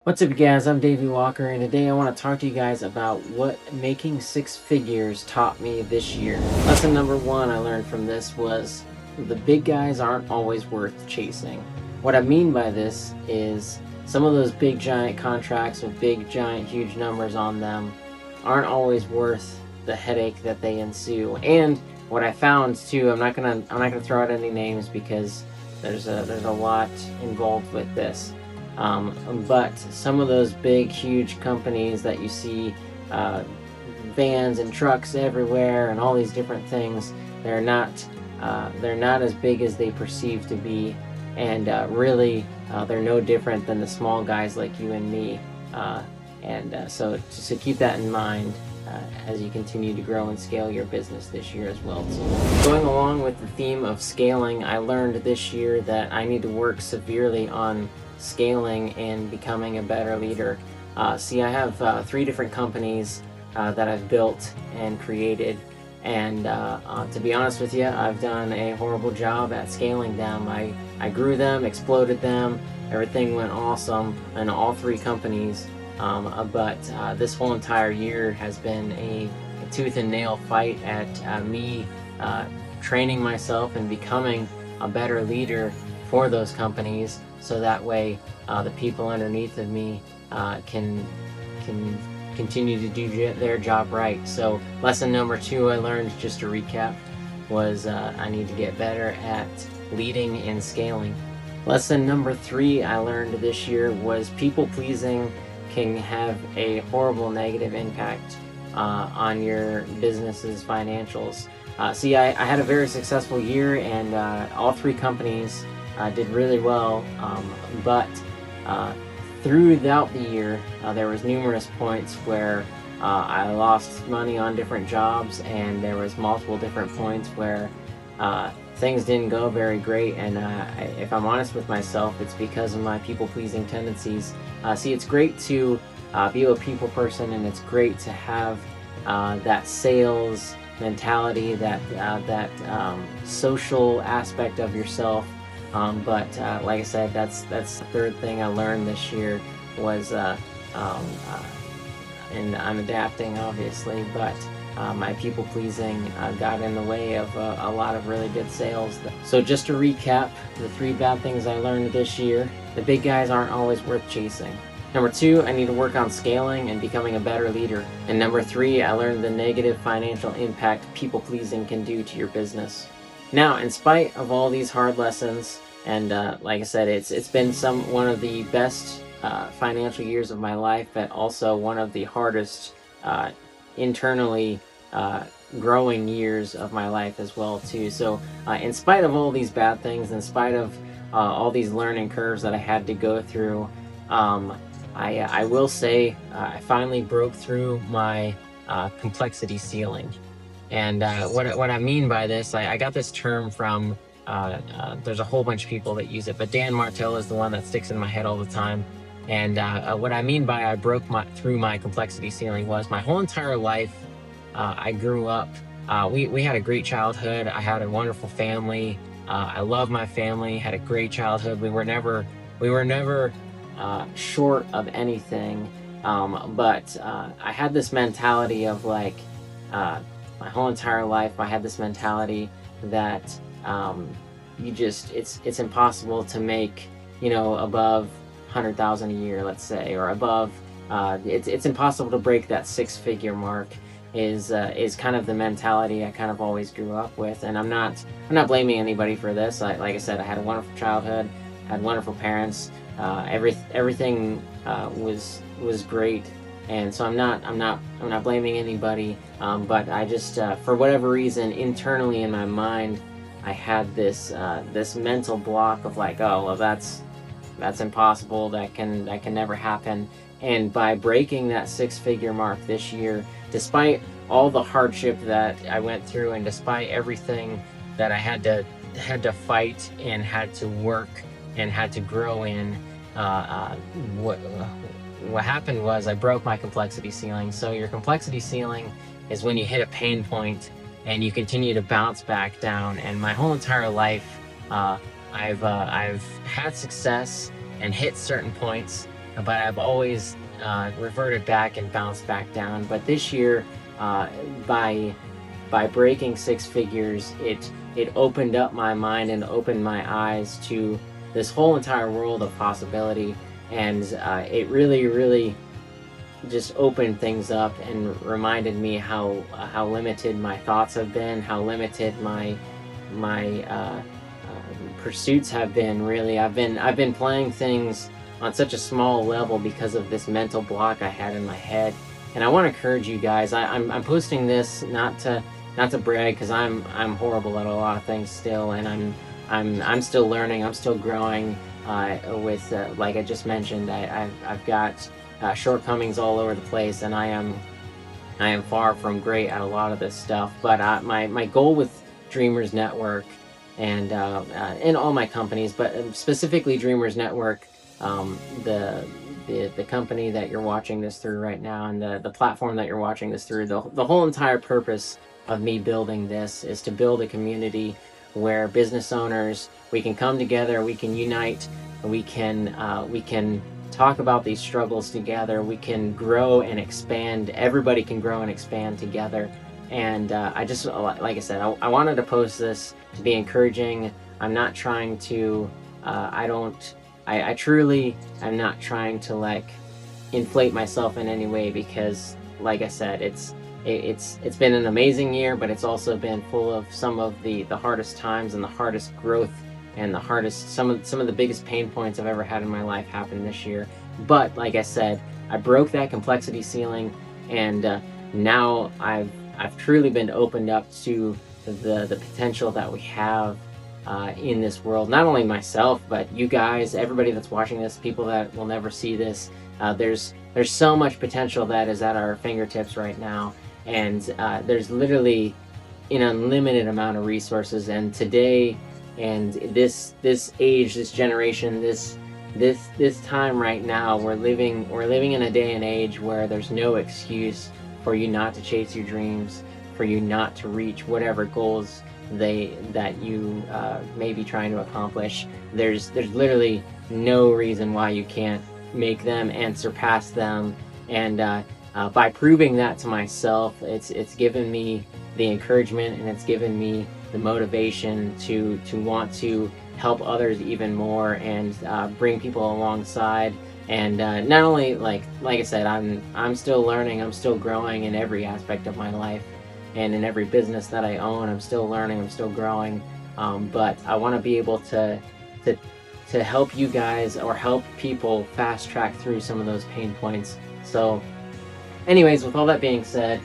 What's up, guys? I'm Davey Walker, and today I want to talk to you guys about what making six figures taught me this year. Lesson number one I learned from this was the big guys aren't always worth chasing. What I mean by this is some of those big giant contracts with big giant huge numbers on them aren't always worth the headache that they ensue. And what I found too, I'm not gonna throw out any names because there's a lot involved with this. But some of those big, huge companies that you see, uh, vans and trucks everywhere, and all these different things, they're not they're not as big as they perceive to be, and really, they're no different than the small guys like you and me. So keep that in mind as you continue to grow and scale your business this year as well too. Going along with the theme of scaling, I learned this year that I need to work severely on scaling and becoming a better leader. See, I have three different companies that I've built and created, and to be honest with you, I've done a horrible job at scaling them. I grew them, exploded them, everything went awesome in all three companies. But this whole entire year has been a tooth and nail fight at me training myself and becoming a better leader for those companies, so that way the people underneath of me can continue to do their job right. So lesson number two I learned, just to recap, was I need to get better at leading and scaling. Lesson number three I learned this year was people pleasing can have a horrible negative impact on your business's financials. See, I had a very successful year, and all three companies did really well, but throughout the year there was numerous points where I lost money on different jobs, and there was multiple different points where things didn't go very great, and if I'm honest with myself, it's because of my people-pleasing tendencies. See, it's great to be a people person, and it's great to have that sales mentality, that social aspect of yourself. But like I said, that's the third thing I learned this year was, and I'm adapting obviously, but my people pleasing got in the way of a lot of really good sales. So just to recap, the three bad things I learned this year: the big guys aren't always worth chasing. Number two, I need to work on scaling and becoming a better leader. And number three, I learned the negative financial impact people pleasing can do to your business. Now, in spite of all these hard lessons, and like I said, it's been one of the best financial years of my life, but also one of the hardest internally growing years of my life as well too. So in spite of all these bad things, in spite of all these learning curves that I had to go through, I will say I finally broke through my complexity ceiling. And what I mean by this, I got this term from, there's a whole bunch of people that use it, but Dan Martell is the one that sticks in my head all the time. And what I mean by I broke through my complexity ceiling was my whole entire life. I grew up. We had a great childhood. I had a wonderful family. I love my family. Had a great childhood. We were never short of anything. But I had this mentality of like, my whole entire life, I had this mentality that it's impossible to make, above 100,000 a year, let's say, or above. It's impossible to break that six-figure mark. Is kind of the mentality I kind of always grew up with, and I'm not blaming anybody for this. Like I said, I had a wonderful childhood, had wonderful parents. Everything was great, and so I'm not blaming anybody. But I just for whatever reason internally in my mind, I had this mental block of like, oh well, that's impossible. That can never happen. And by breaking that six-figure mark this year, despite all the hardship that I went through, and despite everything that I had to fight and had to work and had to grow in, what happened was I broke my complexity ceiling. So your complexity ceiling is when you hit a pain point and you continue to bounce back down. And my whole entire life, I've had success and hit certain points, but I've always reverted back and bounced back down. But this year, uh, by breaking six figures, it opened up my mind and opened my eyes to this whole entire world of possibility, and it really just opened things up and reminded me how limited my thoughts have been, how limited my pursuits have been. Really, I've been playing things on such a small level because of this mental block I had in my head. And I want to encourage you guys. I'm posting this not to brag, because I'm horrible at a lot of things still, and I'm still learning. I'm still growing. With like I just mentioned, I've got shortcomings all over the place, and I am far from great at a lot of this stuff. But my goal with Dreamers Network and in all my companies, but specifically Dreamers Network, the company that you're watching this through right now, and the platform that you're watching this through, the whole entire purpose of me building this is to build a community where business owners, we can come together, we can unite, we can talk about these struggles together, we can grow and expand. Everybody can grow and expand together. And I just, like I said, I wanted to post this to be encouraging. I'm not trying to I truly am not trying to like inflate myself in any way, because like I said, it's been an amazing year, but it's also been full of some of the hardest times and the hardest growth, and some of the biggest pain points I've ever had in my life happened this year. But like I said, I broke that complexity ceiling, and now I've truly been opened up to the potential that we have in this world. Not only myself, but you guys, everybody that's watching this, people that will never see this. There's so much potential that is at our fingertips right now, and there's literally an unlimited amount of resources. And today, and this age, this generation, this time right now, we're living in a day and age where there's no excuse for you not to chase your dreams, for you not to reach whatever goals that you may be trying to accomplish. There's literally no reason why you can't make them and surpass them. And by proving that to myself, it's given me the encouragement, and it's given me the motivation to want to help others even more, and bring people alongside. And not only, like I said, I'm still learning, I'm still growing in every aspect of my life, and in every business that I own, I'm still learning, I'm still growing. But I want to be able to help you guys, or help people fast track through some of those pain points. So anyways, with all that being said,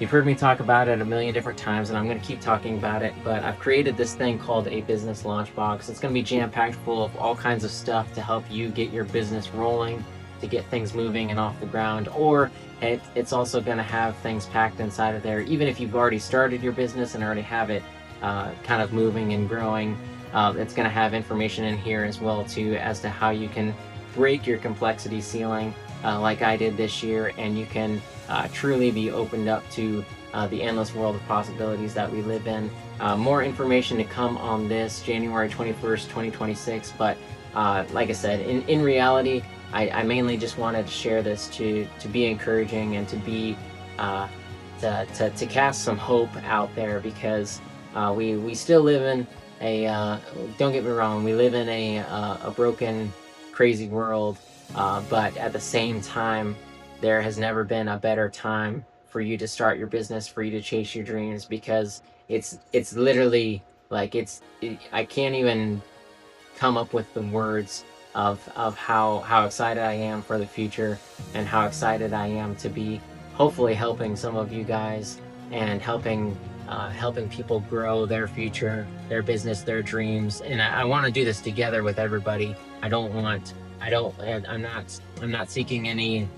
you've heard me talk about it a million different times, and I'm going to keep talking about it, but I've created this thing called a business launch box. It's going to be jam-packed full of all kinds of stuff to help you get your business rolling, to get things moving and off the ground. Or it's also going to have things packed inside of there, even if you've already started your business and already have it kind of moving and growing. It's going to have information in here as well too, as to how you can break your complexity ceiling, like I did this year, and you can truly be opened up to the endless world of possibilities that we live in. More information to come on this January 21st, 2026. But like I said, in reality, I mainly just wanted to share this to be encouraging, and to be to cast some hope out there, because we still live in a don't get me wrong, we live in a broken, crazy world, but at the same time, there has never been a better time for you to start your business, for you to chase your dreams, because it's literally like I can't even come up with the words of how excited I am for the future, and how excited I am to be hopefully helping some of you guys, and helping people grow their future, their business, their dreams. And I want to do this together with everybody. I'm not seeking any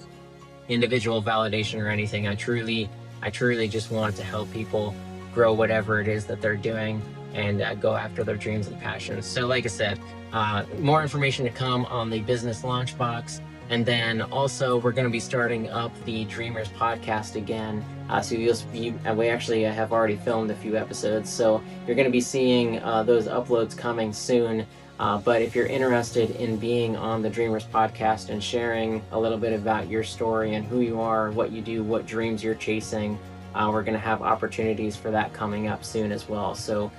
individual validation or anything. I truly just want to help people grow whatever it is that they're doing, and go after their dreams and passions. So like I said, more information to come on the business launch box. And then also, we're going to be starting up the Dreamers podcast again. So we actually have already filmed a few episodes, so you're going to be seeing those uploads coming soon. But if you're interested in being on the Dreamers podcast and sharing a little bit about your story and who you are, what you do, what dreams you're chasing, we're going to have opportunities for that coming up soon as well. So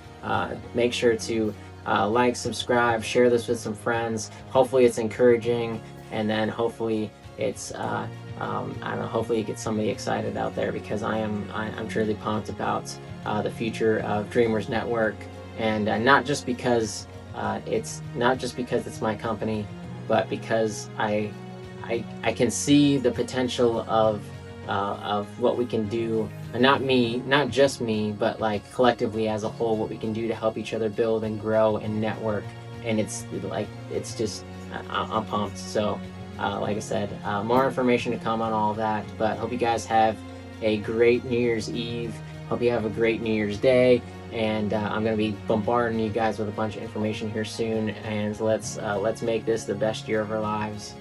make sure to like, subscribe, share this with some friends. Hopefully it's encouraging, and then hopefully it's I don't know, hopefully you get somebody excited out there, because I'm truly pumped about the future of Dreamers Network, and not just because it's my company, but because I can see the potential of what we can do, and not just me, but like collectively as a whole, what we can do to help each other build and grow and network. And it's just, I'm pumped. So like I said, more information to come on all that, but hope you guys have a great New Year's Eve. Hope you have a great New Year's Day, and I'm going to be bombarding you guys with a bunch of information here soon, and let's make this the best year of our lives.